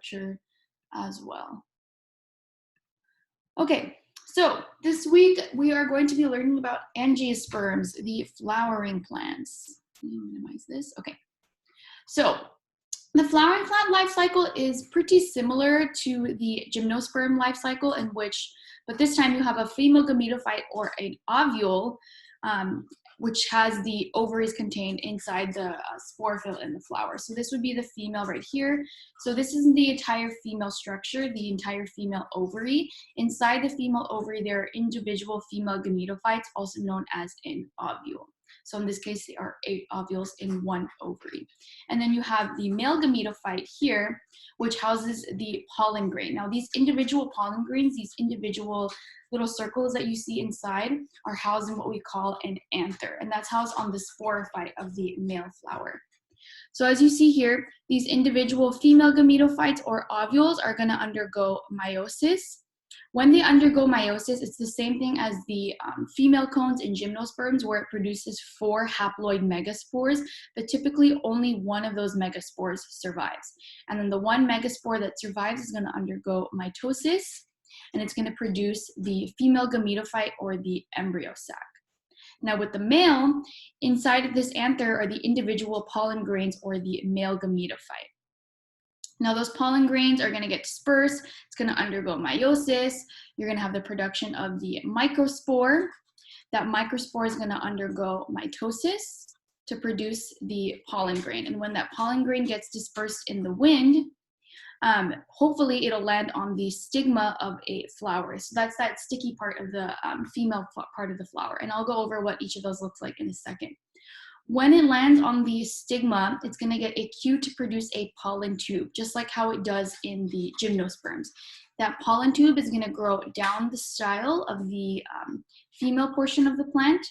structure as well. Okay, so this week we are going to be learning about angiosperms, the flowering plants. Let me minimize this. Okay, so the flowering plant life cycle is pretty similar to the gymnosperm life cycle, in which, but this time you have a female gametophyte or an ovule, which has the ovaries contained inside the sporophyll in the flower. So this would be the female right here. So this is the entire female structure, the entire female ovary. Inside the female ovary, there are individual female gametophytes, also known as an ovule. So in this case, there are 8 ovules in one ovary. And then you have the male gametophyte here, which houses the pollen grain. Now these individual pollen grains, these individual little circles that you see inside, are housed in what we call an anther, and that's housed on the sporophyte of the male flower. So as you see here, these individual female gametophytes or ovules are going to undergo meiosis. When they undergo meiosis, it's the same thing as the female cones in gymnosperms, where it produces 4 haploid megaspores, but typically only one of those megaspores survives. And then the one megaspore that survives is going to undergo mitosis, and it's going to produce the female gametophyte or the embryo sac. Now with the male, inside of this anther are the individual pollen grains or the male gametophyte. Now those pollen grains are going to get dispersed. It's going to undergo meiosis. You're going to have the production of the microspore. That microspore is going to undergo mitosis to produce the pollen grain. And when that pollen grain gets dispersed in the wind, hopefully it'll land on the stigma of a flower. So that's that sticky part of the female part of the flower. And I'll go over what each of those looks like in a second. When it lands on the stigma, it's going to get a cue to produce a pollen tube, just like how it does in the gymnosperms. That pollen tube is going to grow down the style of the female portion of the plant.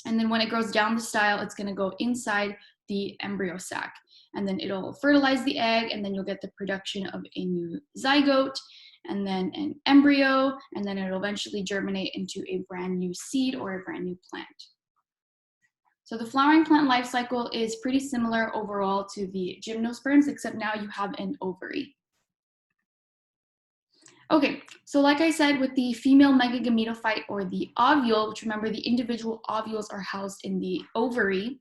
And then when it grows down the style, it's going to go inside the embryo sac. And then it'll fertilize the egg, and then you'll get the production of a new zygote, and then an embryo, and then it'll eventually germinate into a brand new seed or a brand new plant. So the flowering plant life cycle is pretty similar overall to the gymnosperms, except now you have an ovary. Okay, so like I said, with the female megagametophyte or the ovule, which remember the individual ovules are housed in the ovary,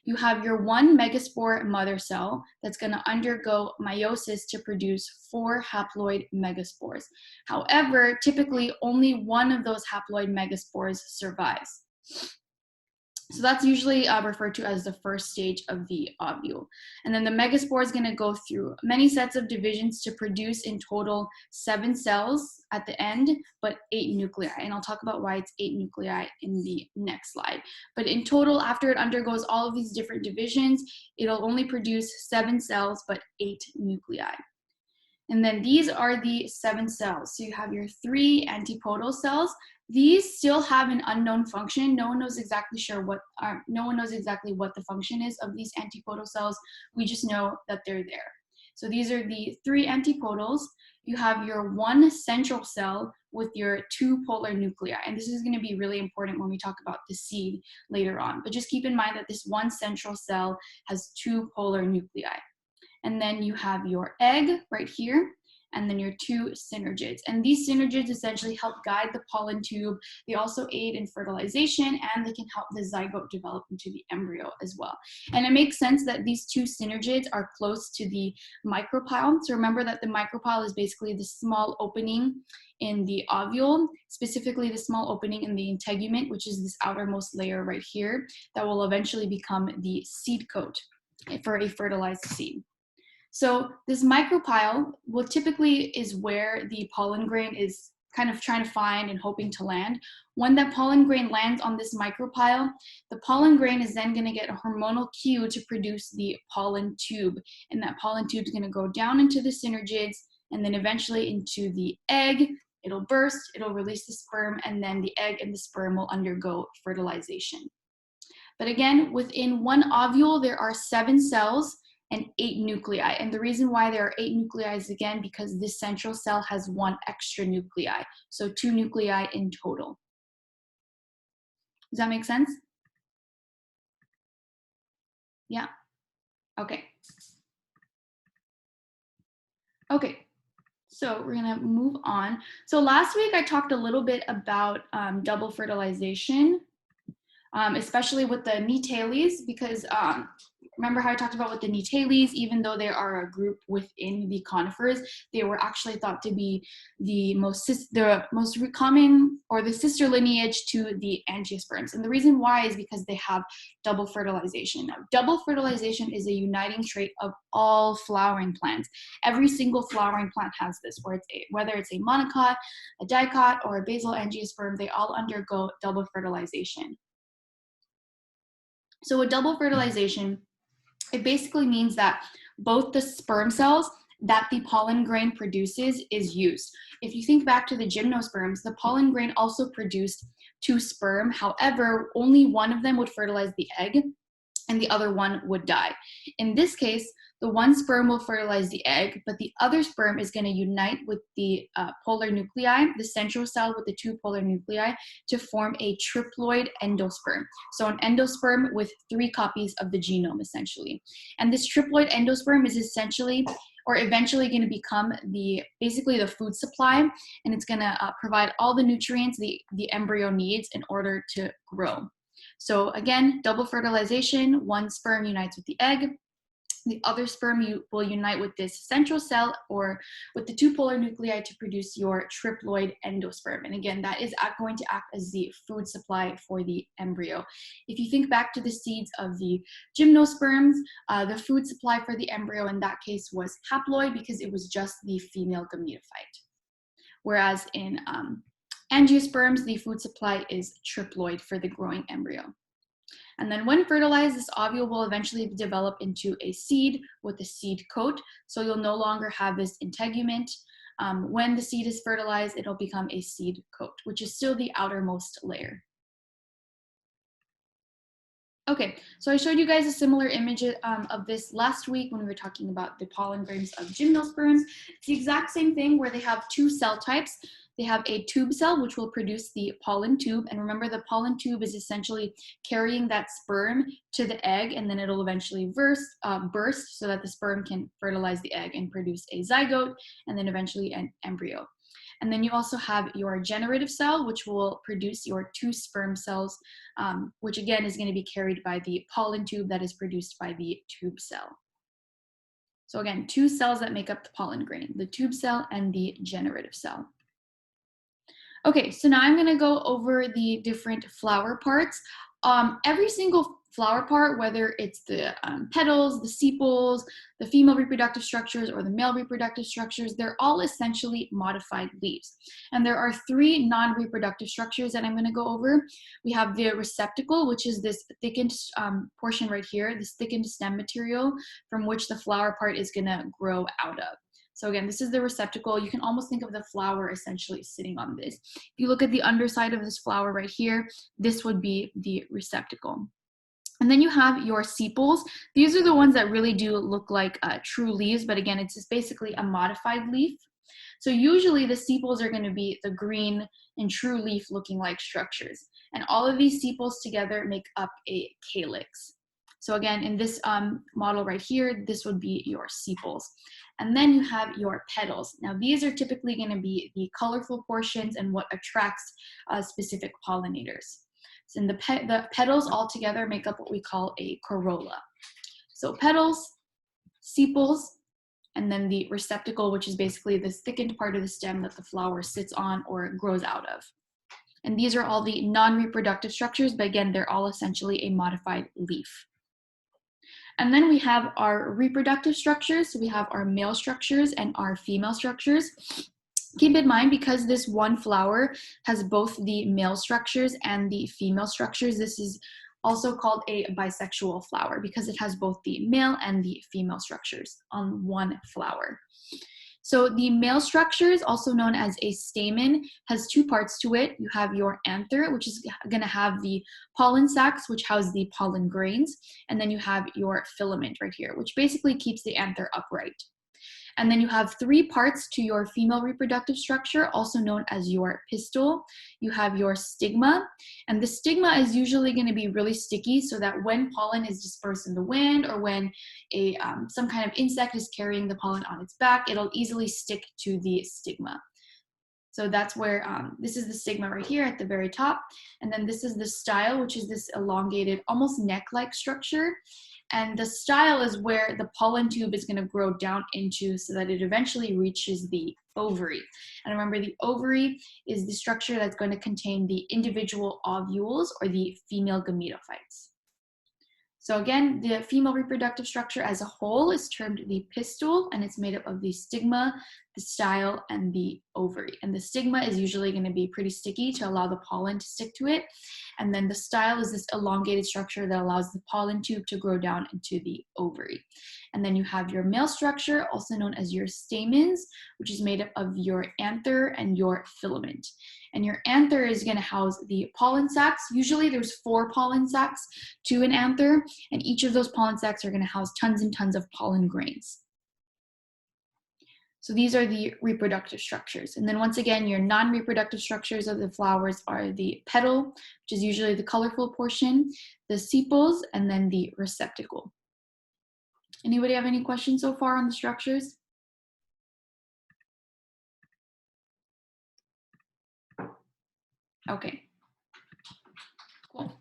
you have your one megaspore mother cell that's going to undergo meiosis to produce 4 haploid megaspores. However, typically only one of those haploid megaspores survives. So that's usually referred to as the first stage of the ovule. And then the megaspore is going to go through many sets of divisions to produce in total 7 cells at the end, but 8 nuclei. And I'll talk about why it's 8 nuclei in the next slide. But in total, after it undergoes all of these different divisions, it'll only produce 7 cells, but 8 nuclei. And then these are the 7 cells. So you have your 3 antipodal cells. These still have an unknown function. No one knows exactly what the function is of these antipodal cells. We just know that they're there. So these are the 3 antipodals. You have your 1 central cell with your 2 polar nuclei. And this is going to be really important when we talk about the seed later on. But just keep in mind that this 1 central cell has 2 polar nuclei. And then you have your egg right here, and then your 2 synergids. And these synergids essentially help guide the pollen tube. They also aid in fertilization, and they can help the zygote develop into the embryo as well. And it makes sense that these 2 synergids are close to the micropyle. So remember that the micropyle is basically the small opening in the ovule, specifically the small opening in the integument, which is this outermost layer right here, that will eventually become the seed coat for a fertilized seed. So this micropyle will typically is where the pollen grain is kind of trying to find and hoping to land. When that pollen grain lands on this micropyle, the pollen grain is then going to get a hormonal cue to produce the pollen tube. And that pollen tube is going to go down into the synergids and then eventually into the egg. It'll burst, it'll release the sperm, and then the egg and the sperm will undergo fertilization. But again, within one ovule, there are 7 cells and 8 nuclei. And the reason why there are 8 nuclei is, again, because this central cell has 1 extra nuclei. So 2 nuclei in total. Does that make sense? Yeah? Okay. Okay, so we're gonna move on. So last week I talked a little bit about double fertilization, especially with the Nitales, because remember how I talked about with the Nitales, even though they are a group within the conifers, they were actually thought to be the most common, or the sister lineage to the angiosperms. And the reason why is because they have double fertilization. Now, double fertilization is a uniting trait of all flowering plants. Every single flowering plant has this, whether it's a monocot, a dicot, or a basal angiosperm, they all undergo double fertilization. So with double fertilization, it basically means that both the sperm cells that the pollen grain produces is used. If you think back to the gymnosperms, the pollen grain also produced 2 sperm. However, only one of them would fertilize the egg and the other one would die. In this case, the one sperm will fertilize the egg, but the other sperm is going to unite with the polar nuclei, the central cell with the 2 polar nuclei, to form a triploid endosperm. So an endosperm with 3 copies of the genome, essentially. And this triploid endosperm is essentially, or eventually, going to become basically the food supply, and it's going to provide all the nutrients the embryo needs in order to grow. So again, double fertilization, one sperm unites with the egg, the other sperm will unite with this central cell or with the 2 polar nuclei to produce your triploid endosperm. And again, that is going to act as the food supply for the embryo. If you think back to the seeds of the gymnosperms, the food supply for the embryo in that case was haploid because it was just the female gametophyte. Whereas in angiosperms, the food supply is triploid for the growing embryo. And then when fertilized, this ovule will eventually develop into a seed with a seed coat. So you'll no longer have this integument. When the seed is fertilized, it'll become a seed coat, which is still the outermost layer. Okay, so I showed you guys a similar image of this last week when we were talking about the pollen grains of gymnosperms. It's the exact same thing where they have 2 cell types. They have a tube cell, which will produce the pollen tube. And remember, the pollen tube is essentially carrying that sperm to the egg, and then it'll eventually burst so that the sperm can fertilize the egg and produce a zygote, and then eventually an embryo. And then you also have your generative cell, which will produce your 2 sperm cells, which again is going to be carried by the pollen tube that is produced by the tube cell. So again, 2 cells that make up the pollen grain, the tube cell and the generative cell. Okay, so now I'm going to go over the different flower parts. Every single flower part, whether it's the petals, the sepals, the female reproductive structures, or the male reproductive structures, they're all essentially modified leaves. And there are 3 non-reproductive structures that I'm going to go over. We have the receptacle, which is this thickened portion right here, this thickened stem material from which the flower part is going to grow out of. So again, this is the receptacle. You can almost think of the flower essentially sitting on this. If you look at the underside of this flower right here, this would be the receptacle. And then you have your sepals. These are the ones that really do look like true leaves, but again, it's just basically a modified leaf. So usually the sepals are going to be the green and true leaf looking like structures. And all of these sepals together make up a calyx. So again, in this model right here, this would be your sepals. And then you have your petals. Now these are typically going to be the colorful portions and what attracts specific pollinators. So in the petals all together make up what we call a corolla. So petals, sepals, and then the receptacle, which is basically this thickened part of the stem that the flower sits on or grows out of. And these are all the non-reproductive structures, but again, they're all essentially a modified leaf. And then we have our reproductive structures. So we have our male structures and our female structures. Keep in mind, because this one flower has both the male structures and the female structures, this is also called a bisexual flower because it has both the male and the female structures on one flower. So the male structures, also known as a stamen, has 2 parts to it. You have your anther, which is going to have the pollen sacs, which house the pollen grains. And then you have your filament right here, which basically keeps the anther upright. And then you have 3 parts to your female reproductive structure, also known as your pistil. You have your stigma, and the stigma is usually going to be really sticky so that when pollen is dispersed in the wind or when some kind of insect is carrying the pollen on its back, it'll easily stick to the stigma. So that's where, this is the stigma right here at the very top. And then this is the style, which is this elongated, almost neck-like structure. And the style is where the pollen tube is gonna grow down into so that it eventually reaches the ovary. And remember, the ovary is the structure that's going to contain the individual ovules or the female gametophytes. So again, the female reproductive structure as a whole is termed the pistil, and it's made up of the stigma, the style, and the ovary. And the stigma is usually going to be pretty sticky to allow the pollen to stick to it. And then the style is this elongated structure that allows the pollen tube to grow down into the ovary. And then you have your male structure, also known as your stamens, which is made up of your anther and your filament. And your anther is going to house the pollen sacs. Usually there's 4 pollen sacs to an anther, and each of those pollen sacs are going to house tons and tons of pollen grains. So these are the reproductive structures. And then once again, your non-reproductive structures of the flowers are the petal, which is usually the colorful portion, the sepals, and then the receptacle. Anybody have any questions so far on the structures? Okay, cool.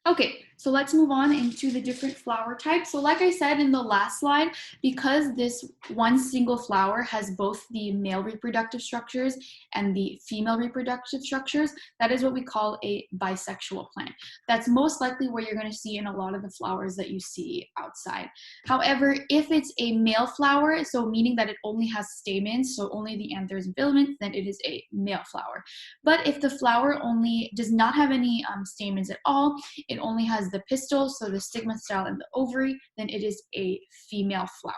Okay, so let's move on into the different flower types. So like I said in the last slide, because this one single flower has both the male reproductive structures and the female reproductive structures, that is what we call a bisexual plant. That's most likely what you're going to see in a lot of the flowers that you see outside. However, if it's a male flower, so meaning that it only has stamens, so only the anthers and filaments, then it is a male flower. But if the flower only does not have any stamens at all, it only has the pistil, so the stigma, style, and the ovary, then it is a female flower.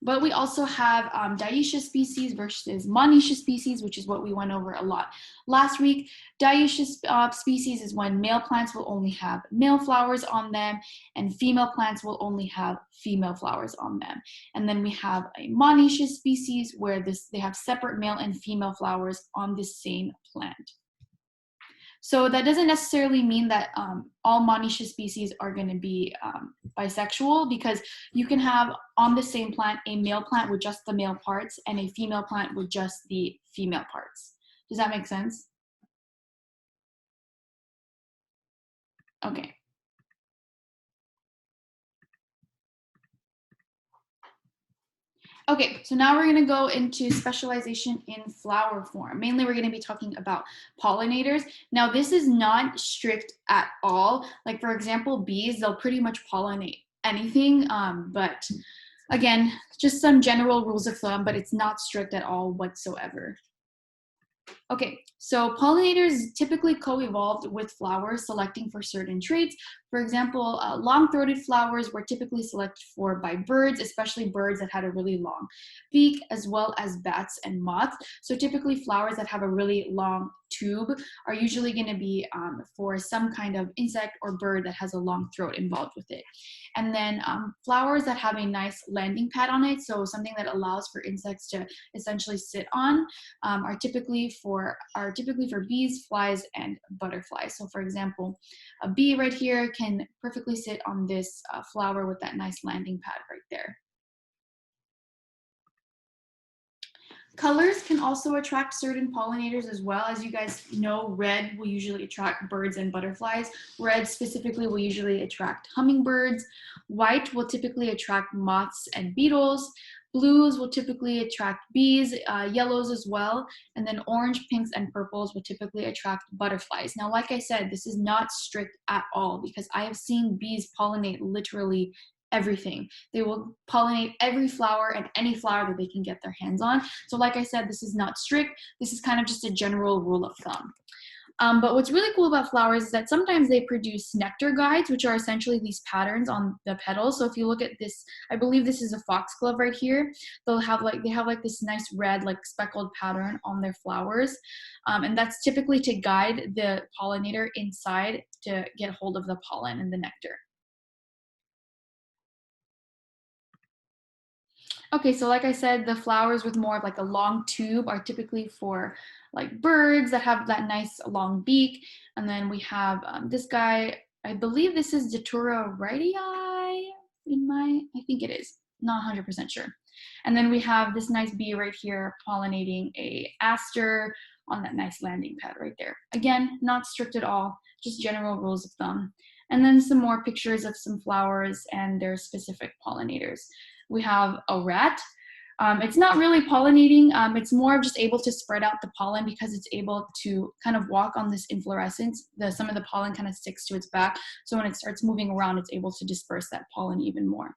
But we also have dioecious species versus monoecious species, which is what we went over a lot last week. Dioecious species is when male plants will only have male flowers on them, and female plants will only have female flowers on them. And then we have a monoecious species where they have separate male and female flowers on the same plant. So that doesn't necessarily mean that all monoecious species are going to be bisexual, because you can have on the same plant a male plant with just the male parts and a female plant with just the female parts. Does that make sense? Okay. Okay, so now we're going to go into specialization in flower form. Mainly, we're going to be talking about pollinators. Now, this is not strict at all. Like, for example, bees, they'll pretty much pollinate anything. But again, just some general rules of thumb, but it's not strict at all whatsoever. Okay, so pollinators typically co-evolved with flowers, selecting for certain traits. For example, long-throated flowers were typically selected for by birds, especially birds that had a really long beak, as well as bats and moths. So typically flowers that have a really long tube are usually going to be for some kind of insect or bird that has a long throat involved with it. And then flowers that have a nice landing pad on it, so something that allows for insects to essentially sit on, are typically for bees, flies, and butterflies. So for example, a bee right here can perfectly sit on this flower with that nice landing pad right there. Colors can also attract certain pollinators as well. As you guys know, red will usually attract birds and butterflies. Red specifically will usually attract hummingbirds. White will typically attract moths and beetles. Blues will typically attract bees, yellows as well, and then orange, pinks, and purples will typically attract butterflies. Now, like I said, this is not strict at all, because I have seen bees pollinate literally everything. They will pollinate every flower and any flower that they can get their hands on. So like I said, this is not strict. This is kind of just a general rule of thumb. But what's really cool about flowers is that sometimes they produce nectar guides, which are essentially these patterns on the petals. So if you look at this, I believe this is a foxglove right here. They have like this nice red, like speckled pattern on their flowers. And that's typically to guide the pollinator inside to get hold of the pollen and the nectar. Okay, so like I said, the flowers with more of like a long tube are typically for like birds that have that nice long beak. And then we have this guy, I believe this is Datura retii I think it is, not 100% sure. And then we have this nice bee right here pollinating a aster on that nice landing pad right there. Again, not strict at all, just general rules of thumb. And then some more pictures of some flowers and their specific pollinators. We have a rat. It's not really pollinating. It's more of just able to spread out the pollen because it's able to kind of walk on this inflorescence. Some of the pollen kind of sticks to its back. So when it starts moving around, it's able to disperse that pollen even more.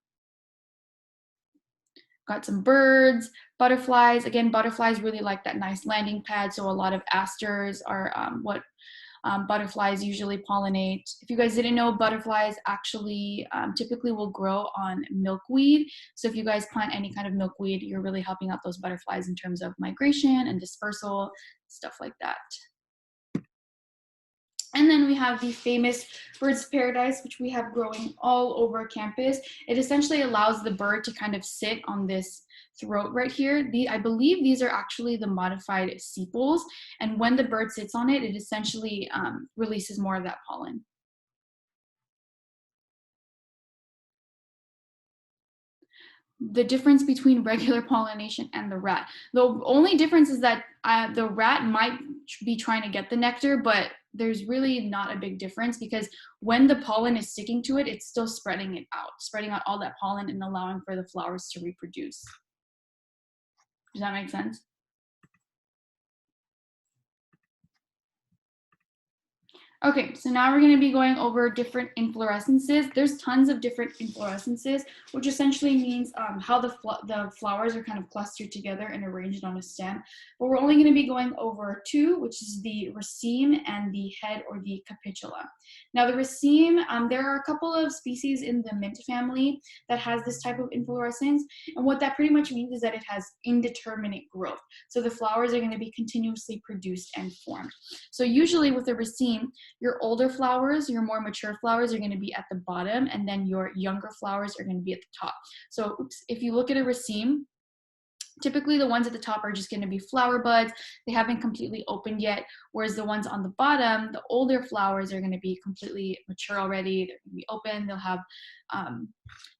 Got some birds, butterflies. Again, butterflies really like that nice landing pad. So a lot of asters are what butterflies usually pollinate. If you guys didn't know, butterflies actually typically will grow on milkweed. So if you guys plant any kind of milkweed, you're really helping out those butterflies in terms of migration and dispersal, stuff like that. And then we have the famous Birds of Paradise, which we have growing all over campus. It essentially allows the bird to kind of sit on this throat right here. I believe these are actually the modified sepals. And when the bird sits on it, it essentially releases more of that pollen. The difference between regular pollination and the rat. The only difference is that the rat might be trying to get the nectar, but there's really not a big difference because when the pollen is sticking to it, it's still spreading it out, spreading out all that pollen and allowing for the flowers to reproduce. Does that make sense? Okay, so now we're going to be going over different inflorescences. There's tons of different inflorescences, which essentially means how the flowers are kind of clustered together and arranged on a stem. But we're only going to be going over two, which is the raceme and the head or the capitula. Now the raceme, there are a couple of species in the mint family that has this type of inflorescence. And what that pretty much means is that it has indeterminate growth. So the flowers are going to be continuously produced and formed. So usually with the raceme, your older flowers, your more mature flowers are going to be at the bottom, and then your younger flowers are going to be at the top. So if you look at a raceme, typically the ones at the top are just going to be flower buds. They haven't completely opened yet, whereas the ones on the bottom, the older flowers are going to be completely mature already. They're going to be open. They'll have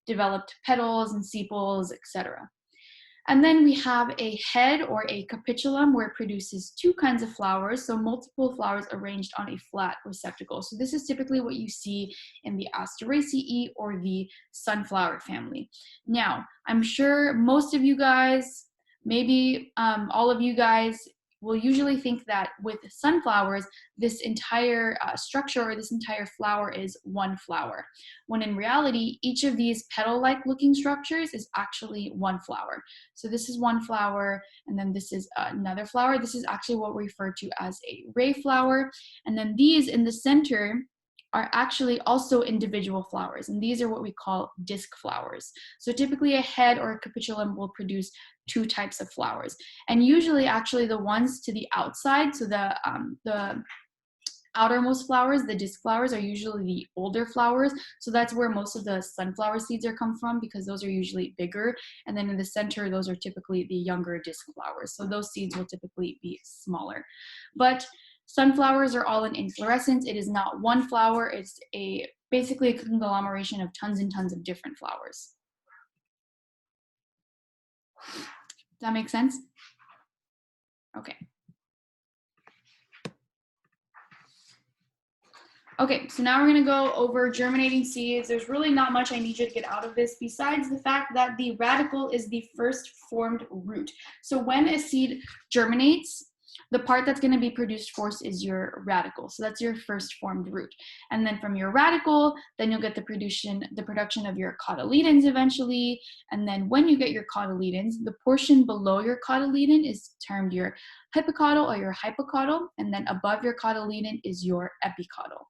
developed petals and sepals, etc. And then we have a head or a capitulum where it produces two kinds of flowers, so multiple flowers arranged on a flat receptacle. So this is typically what you see in the Asteraceae or the sunflower family. Now, I'm sure most of you guys, maybe all of you guys, will usually think that with sunflowers, this entire structure or this entire flower is one flower, when in reality, each of these petal-like looking structures is actually one flower. So this is one flower, and then this is another flower. This is actually what we refer to as a ray flower. And then these in the center are actually also individual flowers, and these are what we call disc flowers. So typically a head or a capitulum will produce two types of flowers, and usually actually the ones to the outside, so the outermost flowers, the disc flowers, are usually the older flowers. So that's where most of the sunflower seeds are come from, because those are usually bigger. And then in the center, those are typically the younger disc flowers. So those seeds will typically be smaller. But sunflowers are all in inflorescence. It is not one flower. It's basically a conglomeration of tons and tons of different flowers. Does that make sense? Okay. Okay, so now we're gonna go over germinating seeds. There's really not much I need you to get out of this besides the fact that the radicle is the first formed root. So when a seed germinates, the part that's going to be produced first is your radicle. So that's your first formed root. And then from your radicle, then you'll get the production of your cotyledons eventually. And then when you get your cotyledons, the portion below your cotyledon is termed your hypocotyl or your hypocotyl. And then above your cotyledon is your epicotyl.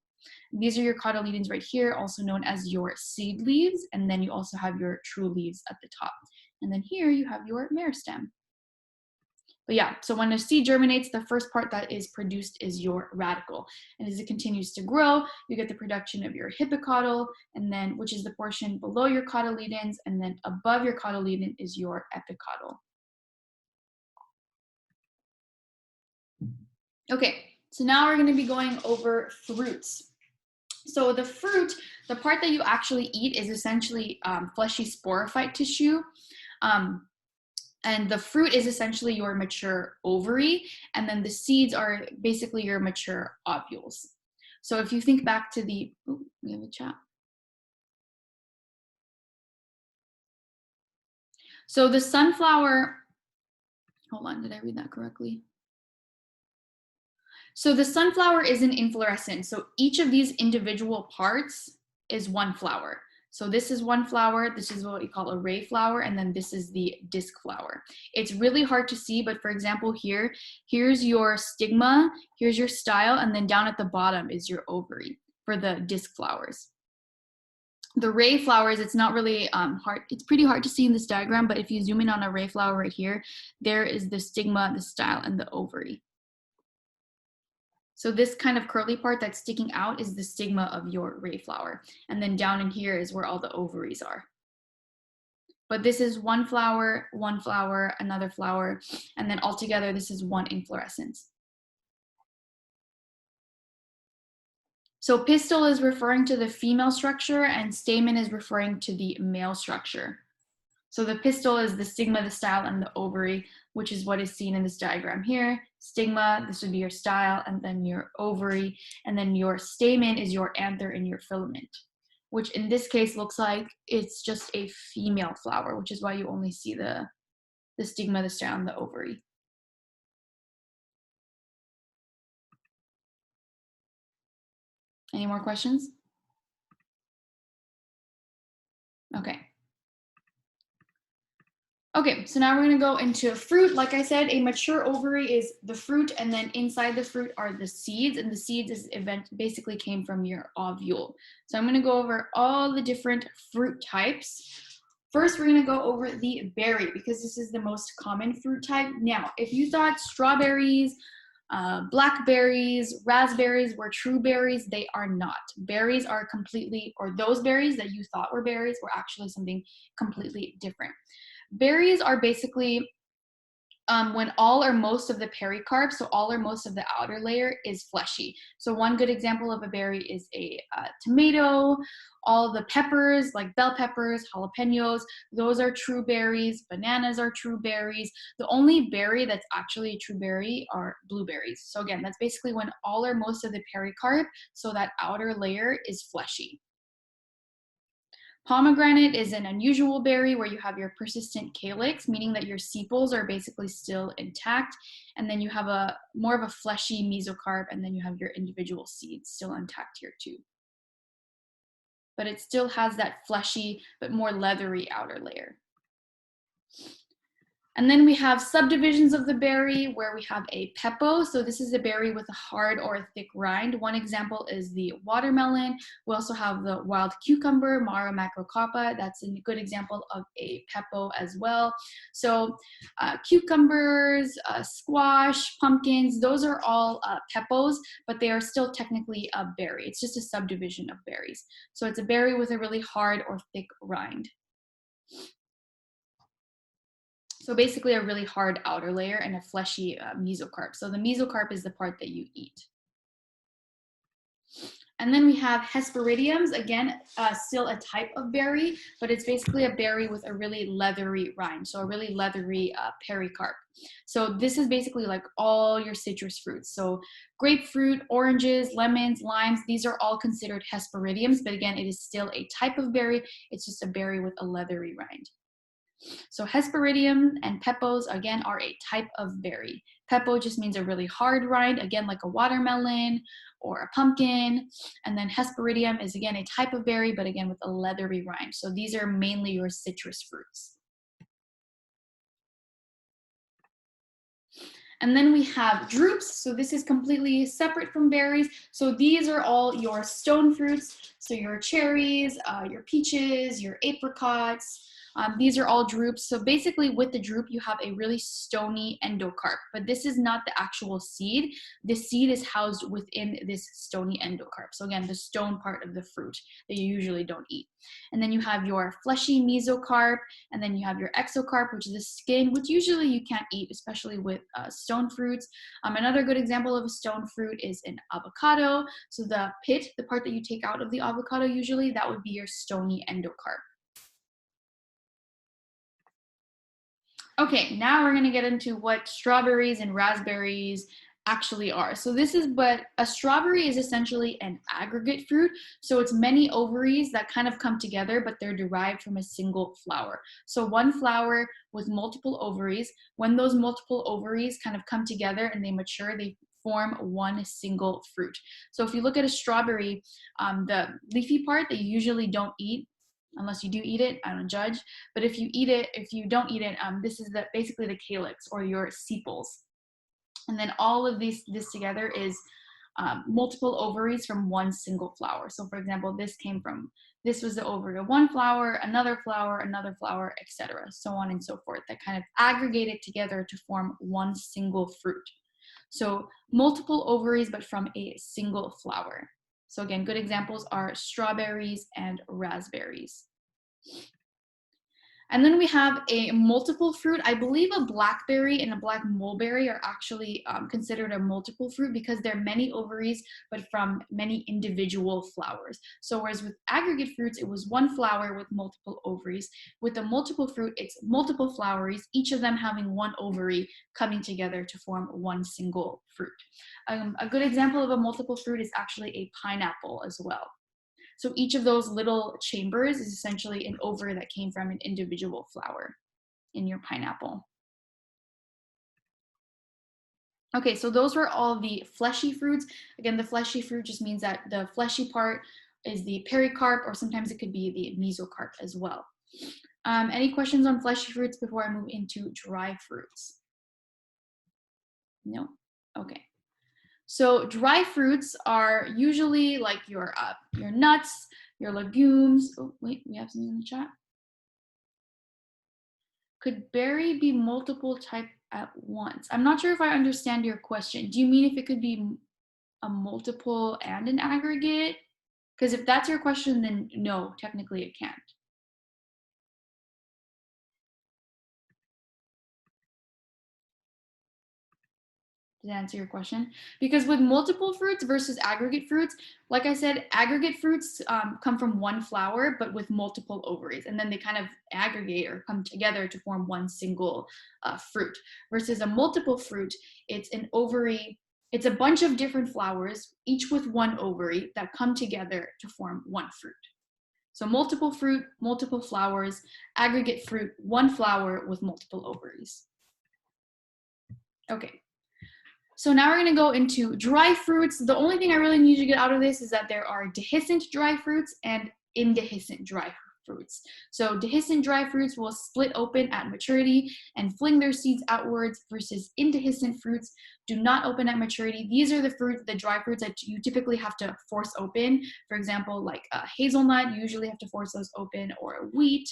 These are your cotyledons right here, also known as your seed leaves. And then you also have your true leaves at the top. And then here you have your meristem. But yeah, so when a seed germinates, the first part that is produced is your radicle. And as it continues to grow, you get the production of your hypocotyl, and then which is the portion below your cotyledons, and then above your cotyledon is your epicotyl. Okay, so now we're going to be going over fruits. So the fruit, the part that you actually eat is essentially fleshy sporophyte tissue. And the fruit is essentially your mature ovary, and then the seeds are basically your mature ovules. So if you think back to the, we have a chat. So the sunflower, hold on, did I read that correctly? So the sunflower is an inflorescence. So each of these individual parts is one flower. So this is one flower, this is what we call a ray flower, and then this is the disc flower. It's really hard to see, but for example here, here's your stigma, here's your style, and then down at the bottom is your ovary for the disc flowers. The ray flowers, it's not really hard, it's pretty hard to see in this diagram, but if you zoom in on a ray flower right here, there is the stigma, the style, and the ovary. So this kind of curly part that's sticking out is the stigma of your ray flower. And then down in here is where all the ovaries are. But this is one flower, another flower, and then altogether this is one inflorescence. So pistil is referring to the female structure and stamen is referring to the male structure. So the pistil is the stigma, the style, and the ovary, which is what is seen in this diagram here. Stigma, this would be your style, and then your ovary, and then your stamen is your anther and your filament, which in this case looks like it's just a female flower, which is why you only see the stigma, the style, and the ovary. Any more questions? Okay. Okay, so now we're gonna go into fruit. Like I said, a mature ovary is the fruit, and then inside the fruit are the seeds, and the seeds basically came from your ovule. So I'm gonna go over all the different fruit types. First, we're gonna go over the berry, because this is the most common fruit type. Now, if you thought strawberries, blackberries, raspberries were true berries, they are not. Berries are completely, or those berries that you thought were berries were actually something completely different. Berries are basically when all or most of the pericarp, so all or most of the outer layer is fleshy. So one good example of a berry is a tomato. All the peppers, like bell peppers, jalapenos, those are true berries. Bananas are true berries. The only berry that's actually a true berry are blueberries. So again, that's basically when all or most of the pericarp, so that outer layer is fleshy. Pomegranate is an unusual berry where you have your persistent calyx, meaning that your sepals are basically still intact, and then you have a more of a fleshy mesocarp, and then you have your individual seeds still intact here too. But it still has that fleshy but more leathery outer layer. And then we have subdivisions of the berry where we have a pepo. So this is a berry with a hard or a thick rind. One example is the watermelon. We also have the wild cucumber, Mara macrocoppa. That's a good example of a pepo as well. So cucumbers, squash, pumpkins, those are all pepos, but they are still technically a berry. It's just a subdivision of berries. So it's a berry with a really hard or thick rind. So basically a really hard outer layer and a fleshy mesocarp. So the mesocarp is the part that you eat. And then we have Hesperidiums, again, still a type of berry, but it's basically a berry with a really leathery rind, so a really leathery pericarp. So this is basically like all your citrus fruits. So grapefruit, oranges, lemons, limes, these are all considered Hesperidiums, but again, it is still a type of berry. It's just a berry with a leathery rind. So Hesperidium and pepos, again, are a type of berry. Pepo just means a really hard rind, again, like a watermelon or a pumpkin. And then Hesperidium is, again, a type of berry, but again, with a leathery rind. So these are mainly your citrus fruits. And then we have drupes. So this is completely separate from berries. So these are all your stone fruits. So your cherries, your peaches, your apricots, These are all drupes. So basically with the drupe, you have a really stony endocarp, but this is not the actual seed. The seed is housed within this stony endocarp. So again, the stone part of the fruit that you usually don't eat. And then you have your fleshy mesocarp, and then you have your exocarp, which is the skin, which usually you can't eat, especially with stone fruits. Another good example of a stone fruit is an avocado. So the pit, the part that you take out of the avocado usually, that would be your stony endocarp. Okay, now we're gonna get into what strawberries and raspberries actually are. So this is what a strawberry is, essentially an aggregate fruit. So it's many ovaries that kind of come together, but they're derived from a single flower. So one flower with multiple ovaries. When those multiple ovaries kind of come together and they mature, they form one single fruit. So if you look at a strawberry, the leafy part that you usually don't eat, unless you do eat it, I don't judge. But if you eat it, if you don't eat it, this is basically the calyx or your sepals. And then all of this together is multiple ovaries from one single flower. So for example, this was the ovary of one flower, another flower, etc. So on and so forth, that kind of aggregated together to form one single fruit. So multiple ovaries, but from a single flower. So again, good examples are strawberries and raspberries. And then we have a multiple fruit. I believe a blackberry and a black mulberry are actually considered a multiple fruit because they're many ovaries, but from many individual flowers. So whereas with aggregate fruits, it was one flower with multiple ovaries. With a multiple fruit, it's multiple flowers, each of them having one ovary coming together to form one single fruit. A good example of a multiple fruit is actually a pineapple as well. So each of those little chambers is essentially an ovary that came from an individual flower in your pineapple. Okay, so those were all the fleshy fruits. Again, the fleshy fruit just means that the fleshy part is the pericarp, or sometimes it could be the mesocarp as well. Any questions on fleshy fruits before I move into dry fruits? No? Okay. So dry fruits are usually like your nuts, your legumes. Oh, wait, we have something in the chat. Could berry be multiple type at once? I'm not sure if I understand your question. Do you mean if it could be a multiple and an aggregate? Because if that's your question, then no, technically it can't. Does that answer your question? Because with multiple fruits versus aggregate fruits, like I said, aggregate fruits come from one flower, but with multiple ovaries, and then they kind of aggregate or come together to form one single fruit. Versus a multiple fruit, it's an ovary, it's a bunch of different flowers, each with one ovary that come together to form one fruit. So multiple fruit, multiple flowers, aggregate fruit, one flower with multiple ovaries. Okay. So now we're going to go into dry fruits. The only thing I really need you to get out of this is that there are dehiscent dry fruits and indehiscent dry fruits. So dehiscent dry fruits will split open at maturity and fling their seeds outwards, versus indehiscent fruits do not open at maturity. These are the dry fruits that you typically have to force open. For example, like a hazelnut, you usually have to force those open, or wheat.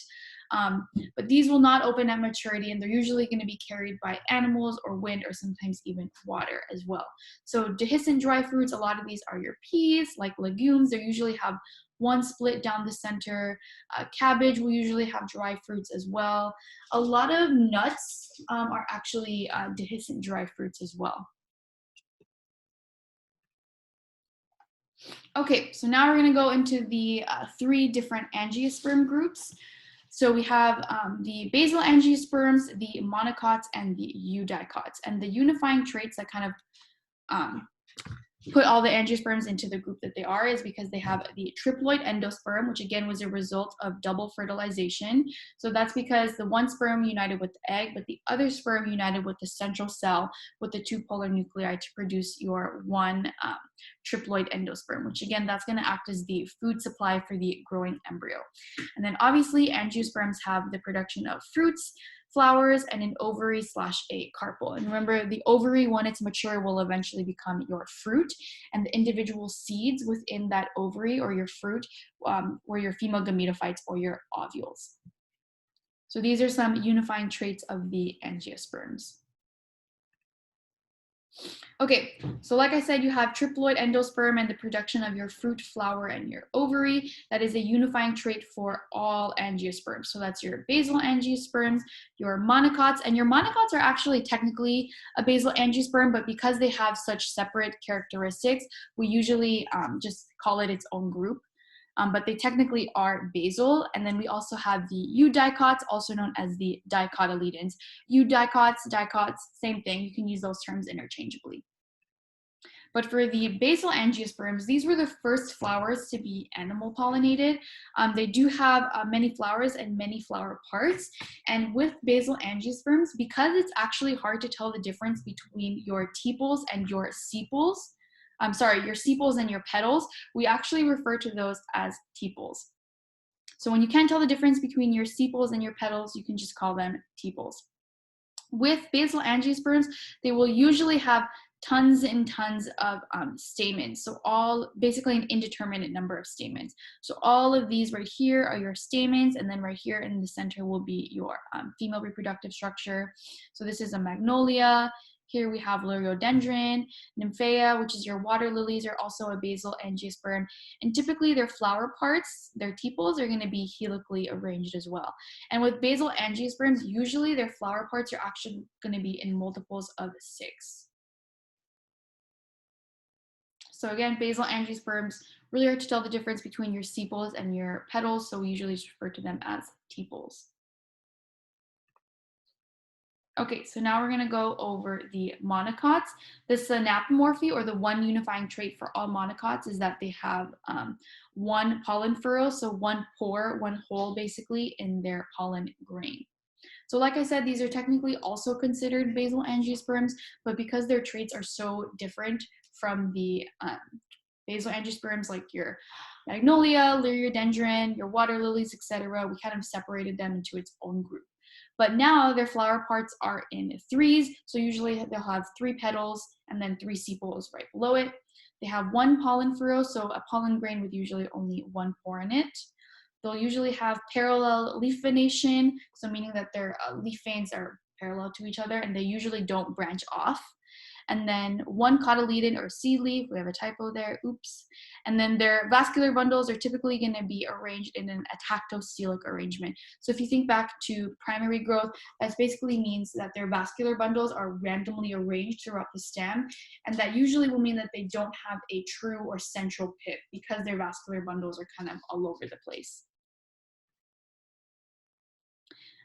But these will not open at maturity, and they're usually going to be carried by animals or wind, or sometimes even water as well. So dehiscent dry fruits, a lot of these are your peas, like legumes. They usually have one split down the center. Cabbage will usually have dry fruits as well. A lot of nuts are actually dehiscent dry fruits as well. Okay, so now we're going to go into the 3 different angiosperm groups. So we have the basal angiosperms, the monocots, and the eudicots. And the unifying traits that kind of put all the angiosperms into the group that they are is because they have the triploid endosperm, which again was a result of double fertilization. So that's because the one sperm united with the egg, but the other sperm united with the central cell with the 2 polar nuclei to produce your one triploid endosperm, which again, that's going to act as the food supply for the growing embryo. And then obviously angiosperms have the production of fruits, flowers, and an ovary / a carpel. And remember, the ovary, when it's mature, will eventually become your fruit, and the individual seeds within that ovary or your fruit were your female gametophytes or your ovules. So these are some unifying traits of the angiosperms. Okay, so like I said, you have triploid endosperm and the production of your fruit, flower, and your ovary. That is a unifying trait for all angiosperms. So that's your basal angiosperms, your monocots, and your monocots are actually technically a basal angiosperm, but because they have such separate characteristics, we usually just call it its own group. But they technically are basal. And then we also have the eudicots, also known as the dicotyledons. Eudicots, dicots, same thing. You can use those terms interchangeably. But for the basal angiosperms, these were the first flowers to be animal pollinated. They do have many flowers and many flower parts. And with basal angiosperms, because it's actually hard to tell the difference between your tepals and your sepals, your sepals and your petals, we actually refer to those as tepals. So when you can't tell the difference between your sepals and your petals, you can just call them tepals. With basal angiosperms, they will usually have tons and tons of stamens. So basically an indeterminate number of stamens. So all of these right here are your stamens, and then right here in the center will be your female reproductive structure. So this is a magnolia. Here we have liriodendron, nymphea, which is your water lilies, are also a basal angiosperm. And typically their flower parts, their tepals, are going to be helically arranged as well. And with basal angiosperms, usually their flower parts are actually going to be in multiples of 6. So again, basal angiosperms, really hard to tell the difference between your sepals and your petals, so we usually just refer to them as tepals. Okay, so now we're going to go over the monocots. The synapomorphy, or the one unifying trait for all monocots, is that they have one pollen furrow, so one pore, one hole basically in their pollen grain. So like I said, these are technically also considered basal angiosperms, but because their traits are so different from the basal angiosperms like your magnolia, liriodendron, your water lilies, etc., we kind of separated them into its own group. But now their flower parts are in 3s, so usually they'll have 3 petals and then 3 sepals right below it. They have one pollen furrow, so a pollen grain with usually only one pore in it. They'll usually have parallel leaf venation, so meaning that their leaf veins are parallel to each other and they usually don't branch off. And then one cotyledon or seed leaf, we have a typo there, oops. And then their vascular bundles are typically going to be arranged in a tactostelic arrangement. So if you think back to primary growth, that basically means that their vascular bundles are randomly arranged throughout the stem, and that usually will mean that they don't have a true or central pip because their vascular bundles are kind of all over the place.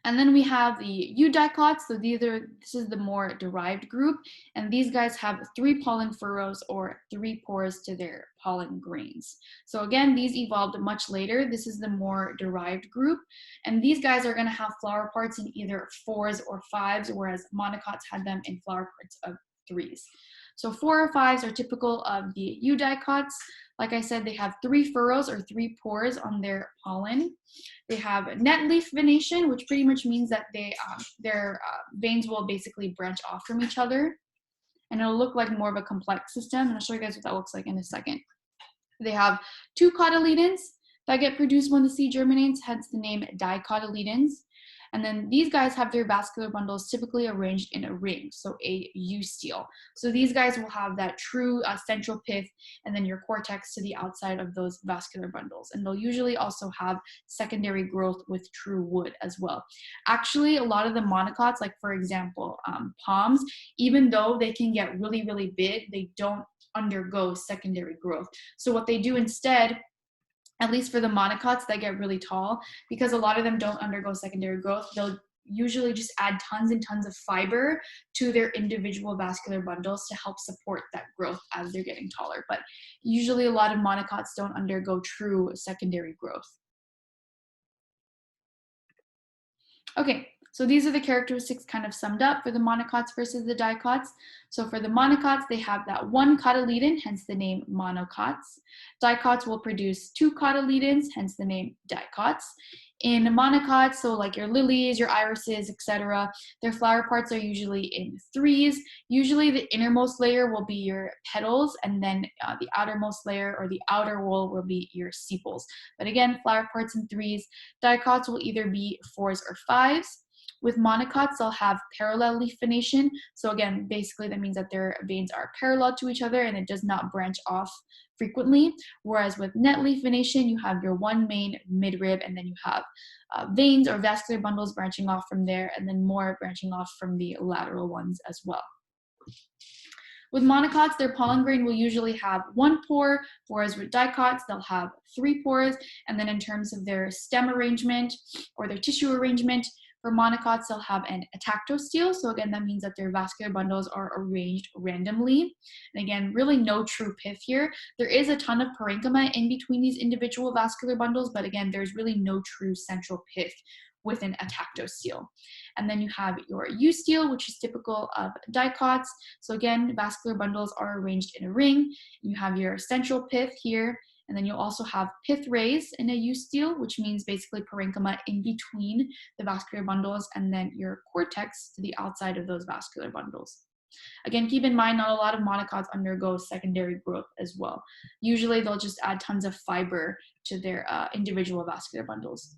And then we have the eudicots. So this is the more derived group. And these guys have 3 pollen furrows or 3 pores to their pollen grains. So again, these evolved much later. This is the more derived group. And these guys are going to have flower parts in either 4s or 5s, whereas monocots had them in flower parts of 3s. So 4 or 5s are typical of the eudicots. Like I said, they have 3 furrows or 3 pores on their pollen. They have net leaf venation, which pretty much means that their veins will basically branch off from each other. And it'll look like more of a complex system. And I'll show you guys what that looks like in a second. They have 2 cotyledons that get produced when the seed germinates, hence the name dicotyledons. And then these guys have their vascular bundles typically arranged in a ring, so a eustele. So these guys will have that true central pith and then your cortex to the outside of those vascular bundles. And they'll usually also have secondary growth with true wood as well. Actually, a lot of the monocots, like for example, palms, even though they can get really, really big, they don't undergo secondary growth. So what they do instead, at least for the monocots that get really tall, because a lot of them don't undergo secondary growth, they'll usually just add tons and tons of fiber to their individual vascular bundles to help support that growth as they're getting taller. But usually a lot of monocots don't undergo true secondary growth. Okay, so these are the characteristics kind of summed up for the monocots versus the dicots. So for the monocots, they have that one cotyledon, hence the name monocots. Dicots will produce 2 cotyledons, hence the name dicots. In monocots, so like your lilies, your irises, etc., their flower parts are usually in threes. Usually the innermost layer will be your petals, and then the outermost layer or the outer wall will be your sepals. But again, flower parts in threes. Dicots will either be fours or fives. With monocots, they'll have parallel leaf venation. So again, basically that means that their veins are parallel to each other and it does not branch off frequently. Whereas with net leaf venation, you have your one main midrib, and then you have veins or vascular bundles branching off from there, and then more branching off from the lateral ones as well. With monocots, their pollen grain will usually have one pore, whereas with dicots, they'll have 3 pores. And then in terms of their stem arrangement or their tissue arrangement, for monocots, they'll have an atactostele. So again, that means that their vascular bundles are arranged randomly. And again, really no true pith here. There is a ton of parenchyma in between these individual vascular bundles, but again, there's really no true central pith with an atactostele. And then you have your eustele, which is typical of dicots. So again, vascular bundles are arranged in a ring. You have your central pith here, and then you'll also have pith rays in a eustele, which means basically parenchyma in between the vascular bundles, and then your cortex to the outside of those vascular bundles. Again, keep in mind, not a lot of monocots undergo secondary growth as well. Usually they'll just add tons of fiber to their individual vascular bundles.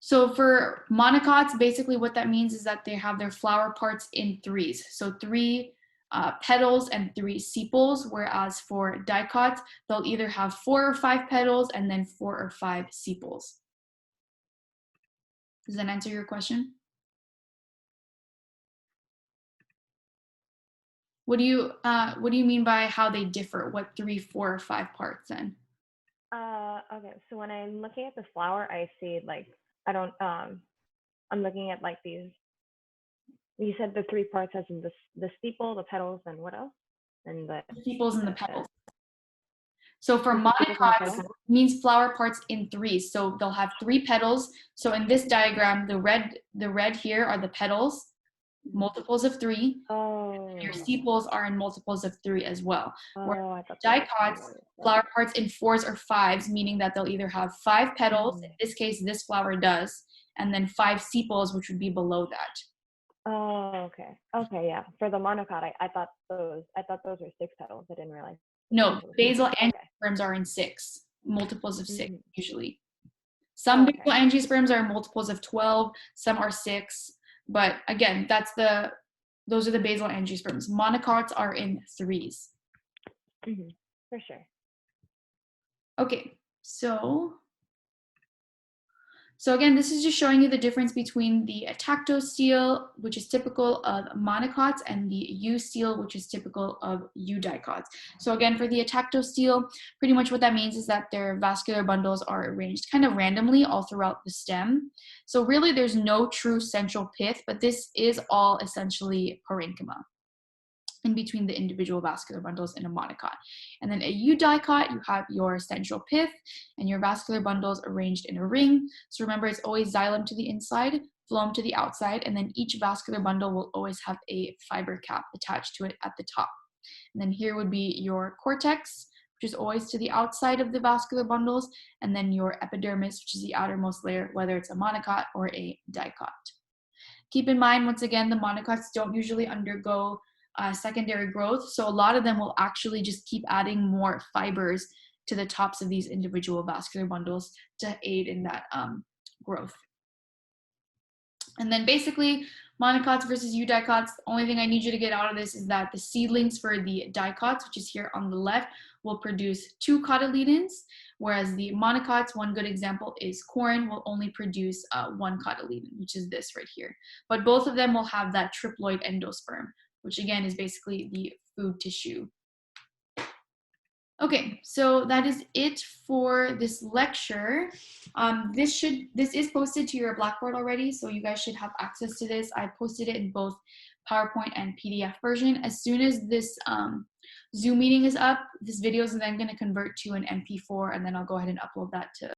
So for monocots, basically what that means is that they have their flower parts in threes. So 3 petals and 3 sepals, whereas for dicots, they'll either have 4 or 5 petals and then 4 or 5 sepals. Does that answer your question? What do you mean by how they differ? What 3, 4, or 5 parts then? Okay, so when I'm looking at the flower, I see like I'm looking at like these. You said the 3 parts as in the steeple, the petals, and what else? And the sepals and the petals. So for monocots, means flower parts in threes. So they'll have 3 petals. So in this diagram, the red here are the petals, multiples of 3. Oh. Your sepals are in multiples of 3 as well. Oh, dicots, flower parts in 4s or 5s, meaning that they'll either have 5 petals, in this case this flower does, and then 5 sepals, which would be below that. Oh, okay. Okay, yeah. For the monocot, I thought those were 6 petals. I didn't realize. No, basal angiosperms are in 6, multiples of 6 usually. Some basal angiosperms are multiples of 12, some are 6, but again, those are the basal angiosperms. Monocots are in 3s. For sure. Okay, so again, this is just showing you the difference between the atactostele, which is typical of monocots, and the eustele, which is typical of eudicots. So again, for the atactostele, pretty much what that means is that their vascular bundles are arranged kind of randomly all throughout the stem. So really there's no true central pith, but this is all essentially parenchyma in between the individual vascular bundles in a monocot. And then a eudicot, you have your central pith and your vascular bundles arranged in a ring. So remember, it's always xylem to the inside, phloem to the outside, and then each vascular bundle will always have a fiber cap attached to it at the top. And then here would be your cortex, which is always to the outside of the vascular bundles, and then your epidermis, which is the outermost layer, whether it's a monocot or a dicot. Keep in mind, once again, the monocots don't usually undergo secondary growth. So a lot of them will actually just keep adding more fibers to the tops of these individual vascular bundles to aid in that growth. And then basically, monocots versus eudicots, the only thing I need you to get out of this is that the seedlings for the dicots, which is here on the left, will produce 2 cotyledons, whereas the monocots, one good example is corn, will only produce 1 cotyledon, which is this right here. But both of them will have that triploid endosperm, which again is basically the food tissue. Okay, so that is it for this lecture. This is posted to your Blackboard already, so you guys should have access to this. I posted it in both PowerPoint and PDF version. As soon as this Zoom meeting is up, this video is then going to convert to an MP4, and then I'll go ahead and upload that to